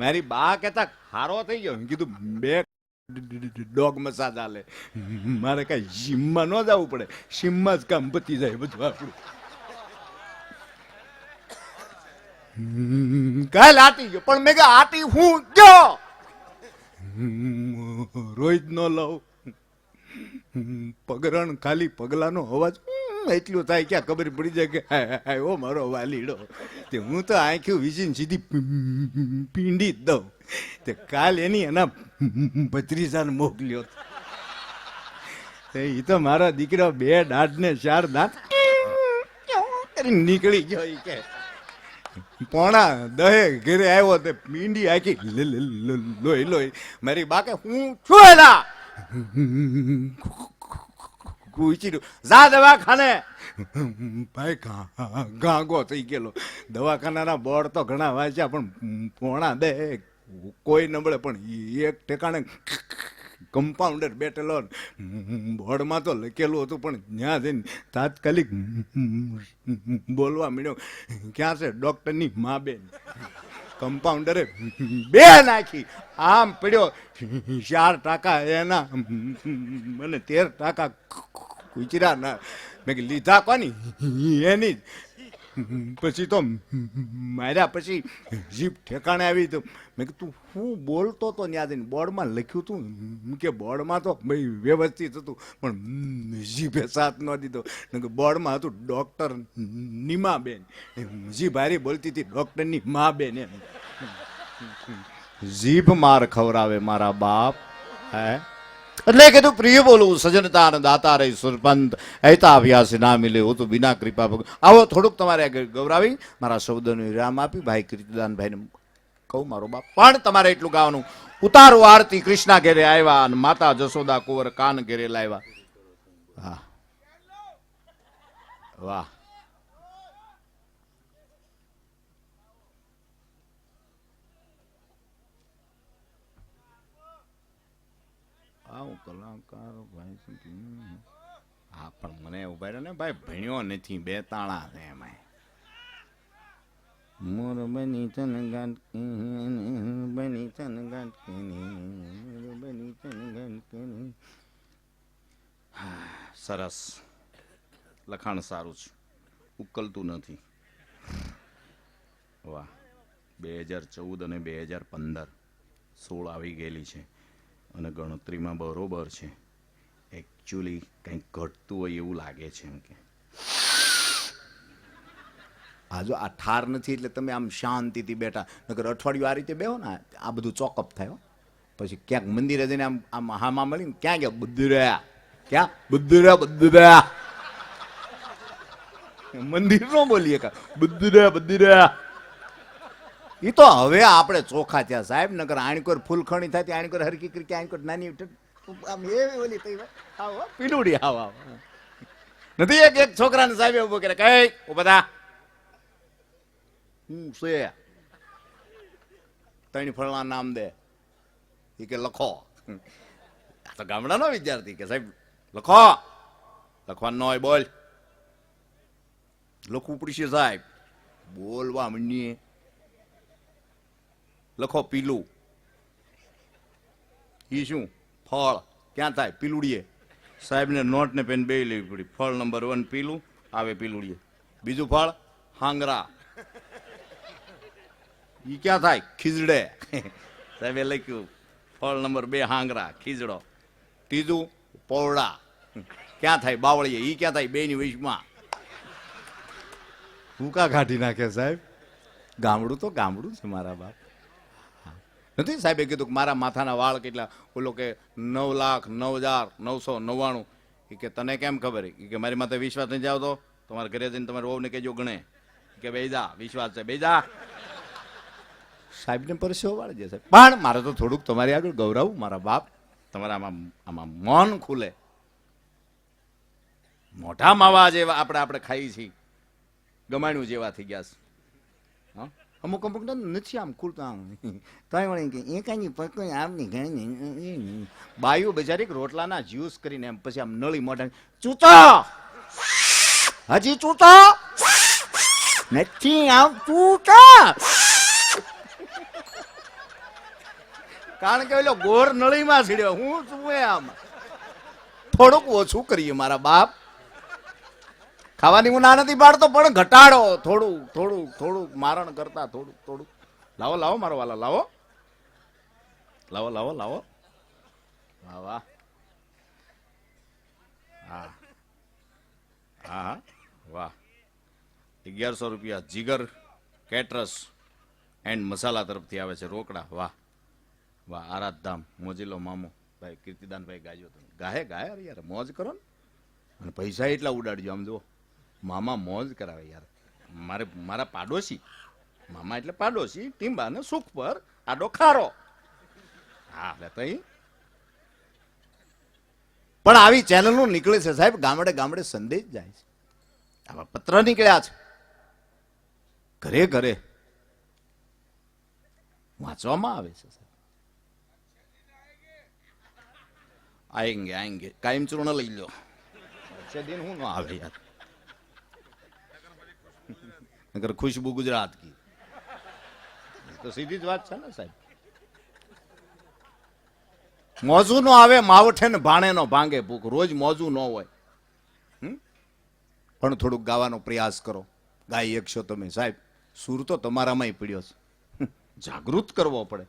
Speaker 2: મારી બા કહેતા હારો થઈ ગયો. કીધું 2 ડોગ મસાજ આલે. મારે કઈ જીમમાં ન જવું પડે, જીમમાં જ કામ પતી જાય બધું આપણું. કાલ આટી ગયો. પણ મેં આટી હું ગયો રોજ નો લઉં. પગરણ ખાલી પગલાનો અવાજ એટલું થાય ક્યાં ખબર પડી જાય કે આવ્યો મારો વાલીડો. તે હું તો આંખ્યું વીસીને સીધી પીંડી જ દઉં. તે કાલ એની એના ભત્રીજાને મોકલ્યો. એ તો મારા દીકરા 2 દાઢ ને 4 દાંત નીકળી ગયો. એ કે 9:30 ઘરે આવ્યો તે પીંડી આખી લોહી લોહી. મારી બાકે હું છું એના કૂચી જા દવાખાને. ભાઈ ગાંગો થઈ ગયેલો. દવાખાનાના બોર્ડ તો ઘણા વાંચ્યા પણ 9:30 કોઈ નબળે. પણ એક ઠેકાણે કમ્પાઉન્ડર બેઠેલો, બોર્ડમાં તો લખેલું હતું પણ ત્યાં જઈને તાત્કાલિક બોલવા મળ્યો, ક્યાં છે ડોક્ટરની મા બેન? કમ્પાઉન્ડરે 2 નાખી. આમ પડ્યો 4 ટાંકા એના, મને 13 ટાંકા કુચરા ના. મેં લીધા કોની? એની. પછી તો માર્યા. પછી જીભ ઠેકાણે આવી. તો મેં કીધું હું બોલતો તો ત્યાં જઈને બોર્ડમાં લખ્યું હતું કે બોર્ડમાં તો ભાઈ વ્યવસ્થિત હતું પણ જીભે સાથ ન દીધો. બોર્ડમાં હતું ડૉક્ટર નીમાબેન. જીભ હારી બોલતી હતી ડૉક્ટરની મા બેન. એમ જીભ માર ખવરાવે મારા બાપ. હે એટલે કીધું પ્રિય બોલું સજનતા અને દાતા રહી સુરપંત એતા અભ્યાસ ના મિલે હું તો બિના કૃપા ભગ. આવો થોડુંક તમારે ગૌરાવી મારા શબ્દોનું વિરામ આપી ભાઈ કીર્તિદાનભાઈને કહું મારો બાપ. પણ તમારે એટલું ગાવાનું, ઉતારો આરતી કૃષ્ણા ઘેરે આવ્યા અને માતા જશોદા કુંવર કાન ઘેરે લાવ્યા. વાહ વાહ કલાકાર ભાઈ. હા પણ મને ઉભા રહ્યો ને ભાઈ, ભણ્યો નથી, બે તાળા છે એમાં. મોર બની તન ગાંઠ બની તન ગાંઠ બની તન ગાંઠ. સરસ, લખાણ સારું છે, ઉકલતું નથી. વાહ. 2014 અને 2015 16 આવી ગયેલી છે અને ગણતરીમાં બરોબર છે. એકચ્યુઅલી કંઈક ઘટતું હોય એવું લાગે છે એમ કે. આ જો આ ઠાર નથી એટલે તમે આમ શાંતિથી બેઠા, નકર અઠવાડિયું આ રીતે બેહો ને આ બધું ચોકઅપ થાય. પછી ક્યાંક મંદિરે જઈને આમ આમ હામાં મળીને ક્યાં ગયા બુદ્ધુ રહ્યા, ક્યાં બુદ્ધુ રહ્યા. મંદિર નો બોલીએ કા બુદ્ધુ રહ્યા. એ તો હવે આપણે ચોખા થયા સાહેબ, નકર આણકોર ફૂલખણી થાય, આણકોર હરકી કરી, આણકોર નાની આમ એવી ઓલી થઈ પીલુડી આવ નથી. એક છોકરાને સાહેબ ઉભો કરે, કઈ ઉભા થા, હું છે ત્રણ ફળના નામ દે. એ કે લખો. આ તો ગામડાનો વિદ્યાર્થી કે સાહેબ લખો. લખવાનું ન હોય બોલ. લખવું પડશે સાહેબ, બોલવા મંડીએ. લખો પીલું. ઈ શું? ફળ. ક્યાં થાય? પીલુડીએ. સાહેબને નોટ ને પેન બે લેવી પડી. ફળ નંબર 1 પીલું આવે પીલુડીએ. બીજું ફળ હાંગરા. ઈ ક્યાં થાય? ખીજડે. સાહેબે લખ્યું ફળ નંબર 2 હાંગરા ખીજડો. ત્રીજું પૌડા. ક્યાં થાય? બાવળીએ. ઈ ક્યાં થાય? 2 ની વચમાં. ભૂકા કાઢી નાખે સાહેબ. ગામડું તો ગામડું છે મારા બાપ. નથી સાહેબે કીધું કે મારા માથાના વાળ કેટલા? ઓલો કે 9,09,999. એ કે તને કેમ ખબર? એ કે મારી માથે વિશ્વાસ નહીં જાવ તો તમારા ઘરે જઈને તમારે વહુને કહેજો ગણે કે બેજા વિશ્વાસ છે બેજા. સાહેબને પરસેવો વાળે છે સાહેબ. પણ મારે તો થોડુંક તમારી આગળ ગૌરવ મારા બાપ. તમારા આમાં મન ખુલે. મોઢા માવા જેવા આપણે ખાઈ છીએ, ગમાણ્યું જેવા થઈ ગયા છે. હા અમુક નથી આમ ખુલતા. તોય વળી કે એ કાંઈ પકડ આમ નહીં. બાયું બજારી રોટલાના જ્યુસ કરીને એમ પછી આમ નળી મોઢા ચૂતો હજી ચૂતો નથી આમ ચૂતો. કારણ કે ઓલો ગોર નળીમાં સીડ્યો. હું શું આમ થોડુંક ઓછું કરીએ મારા બાપ. ખાવાની હું ના નથી પાડતો પણ ઘટાડો થોડું મારણ કરતા થોડું. લાવો મારો વાલા લાવો. વાહ વાહ. હા હા વાહ. 1100 રૂપિયા જીગર કેટરસ એન્ડ મસાલા તરફથી આવે છે રોકડા. વાહ વાહ. આરાધધામ મોજીલો મામો ભાઈ કીર્તિદાનભાઈ ગાજો. ગાહે યાર મોજ કરો ને. અને પૈસા એટલા ઉડાડજો. આમ જો મામા મોજ કરાવે યાર. મારા પાડોશી મામા એટલે પાડોશી ટીંબા ને સુખ પર આડો ખારો. હા તઈ પણ આવી ચેનલો નીકળે છે સાહેબ. ગામડે સંદેશ જાય છે. આવા પત્ર નીકળ્યા છે ઘરે વાંચવામાં આવે છે સાહેબ. આएंगे કાયમ ચૂર્ણ લઈ લો. દિન હું ન આવે યાર. નગર ખુશ્બુ ગુજરાત કી તો સીધી જ વાત છે ને સાહેબ. મોજું નો આવે માવઠે ને ભાણે નો ભાંગે ભૂખ. રોજ મોજું ન હોય. પણ થોડુંક ગાવાનો પ્રયાસ કરો. ગાઈ એકશો તમે સાહેબ. સુર તો તમારામાંય પડ્યો છે. જાગૃત કરવો પડે.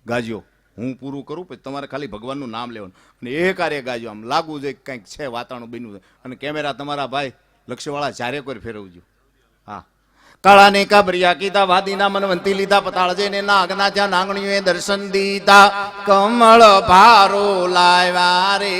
Speaker 2: ગાજો. હું પૂરું કરું પછી તમારે ખાલી ભગવાનનું નામ લેવાનું અને એ કાર્ય ગાજો. આમ લાગવું જોઈએ કંઈક છે વાતાવરણ બન્યું છે. અને કેમેરા તમારા ભાઈ લક્ષ્યવાળા ચારે કોઈ ફેરવજો. હા કાળાને કાબરિયા કીધા વાદીના મનવંતી લીધા પતાળ જઈને નાગના ત્યાં નાંગણીઓએ દર્શન દીધા. કમળ ભારો લાવ્યા રે.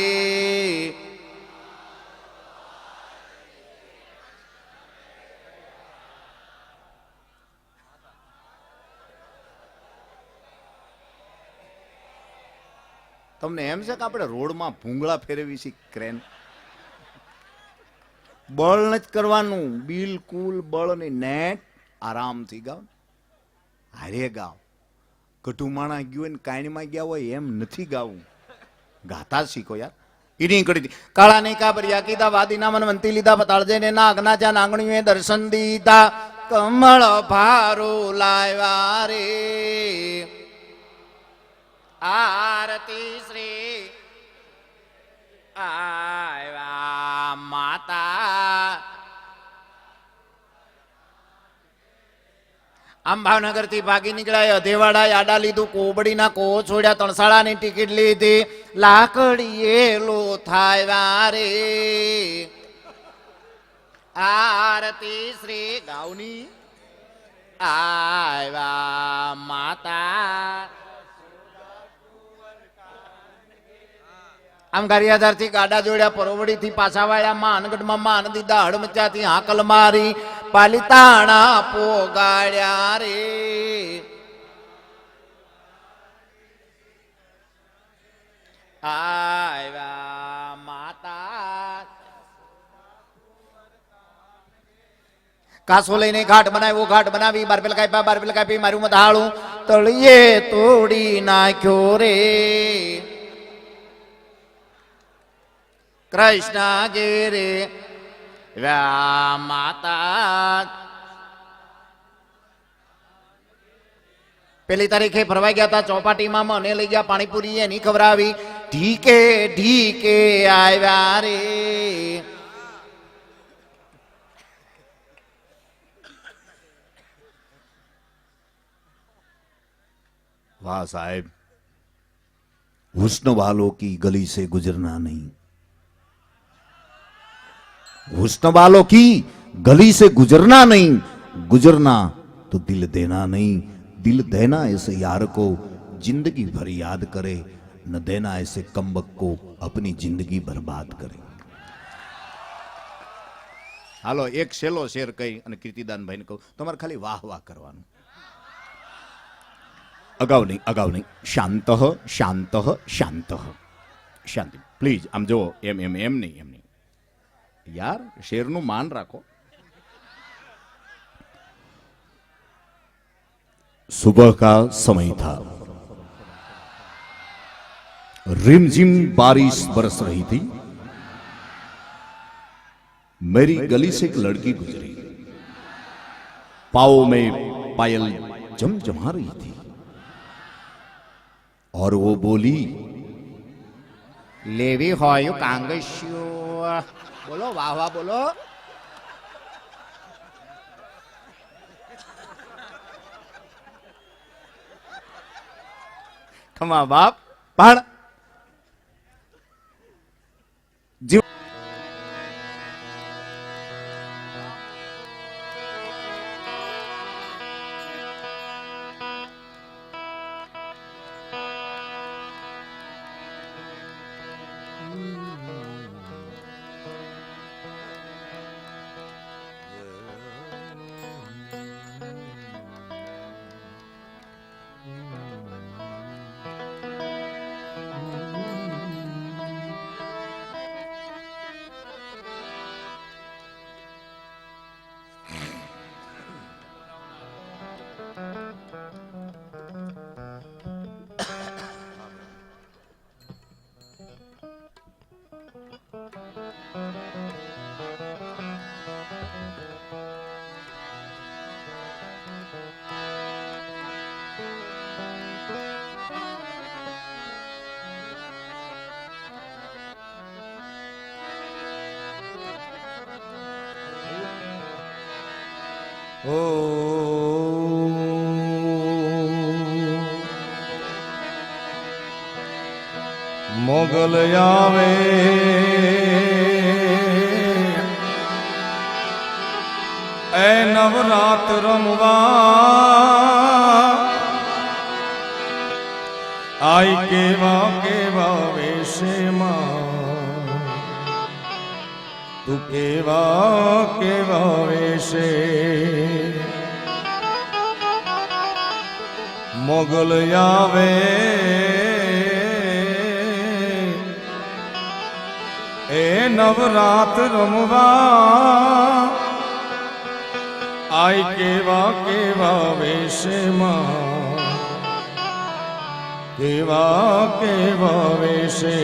Speaker 2: તમને એમ છે કે આપણે રોડમાં ભૂંગળા ફેરવી છીએ ક્રેન? બળ નથી કરવાનું. બિલકુલ બળ ની નેટ. આરામથી ગાવ. હારે ગાવ. કટુ માણા ગયું હોય ને કાયણીમાં ગયા હોય એમ નથી ગાવું.
Speaker 3: ગાતા શીખો યાર. ઈની કડી કાળા ને કાબરિયા કીધા વાદીના મન વંતી લીધા પતાળજે ને નાગના જ્યાં નાગણીએ દર્શન દીધા કમળ ભારો લાવ્યા રે આરતી શ્રી આવ્યા માતા. આમ ભાવનગર થી ભાગી નીકળ્યા અધેવાડા યાડા લીધું કોબડીના કો છોડ્યા તણસાળાની ટિકિટ લીધી લાકડીએ લો થાય રે આરતી શ્રી ગાવની આવ્યા માતા. આમ ગારિયાધાર થી ગાડા જોડ્યા પરોવડી થી પાછા વાળ્યા માનગઢમાં માન દીધા હડમચા થી હાકલ મારી પાલિતાણા પોગાડ્યા રે આવ્યા માતા. કાસો લઈને ઘાટ બનાવ્યો ઘાટ બનાવી બારપેલ કાપી મારું મધાળું તળિયે તોડી નાખ્યો રે કૃષ્ણ ગીરે વ્યા માતા. પેલી તારીખે ફરવા ગયા હતા ચોપાટીમાં મને લઈ ગયા પાણીપુરી એની ખવડાવી ઢીકે ઢીકે આવ્યા રે
Speaker 2: वाह साहेब, हुस्न वालों की गली से गुजरना नहीं, हुस्न वालों की गली से गुजरना नहीं, गुजरना तो दिल देना नहीं, दिल देना ऐसे यार को जिंदगी भर याद करे, न देना ऐसे कमबक को अपनी जिंदगी बर्बाद करे. हालो एक छेल्लो शेर कही અને કીર્તિદાનભાઈને કહું તમારે ખાલી વાહ વાહ કરવાનું. અગાઉ નહીં શાંત શાંત શાંત શાંતિ પ્લીઝ. આમ જો એમ નહીં યાર, શેરનું માન રાખો. सुबह का समय था, रिमझिम बारिश बरस रही थी. मेरी गली से एक लड़की गुजरी, पाँव में पायल जमजमा रही थी और वो बोली,
Speaker 3: લેવી હોય કાંગસ્યો. બોલો વાહ વાહ બોલો.
Speaker 2: ખમા બાપ. પણ જીવ
Speaker 4: મોગલ આવે એ નવરાત રમવા આઈ કેવા કેવા વેશમાં તું કેવા કેવા વેશે મોગલ આવે એ નવરાત રમવા આઈ કેવા કેવા વેશમાં કેવા કેવા વેશે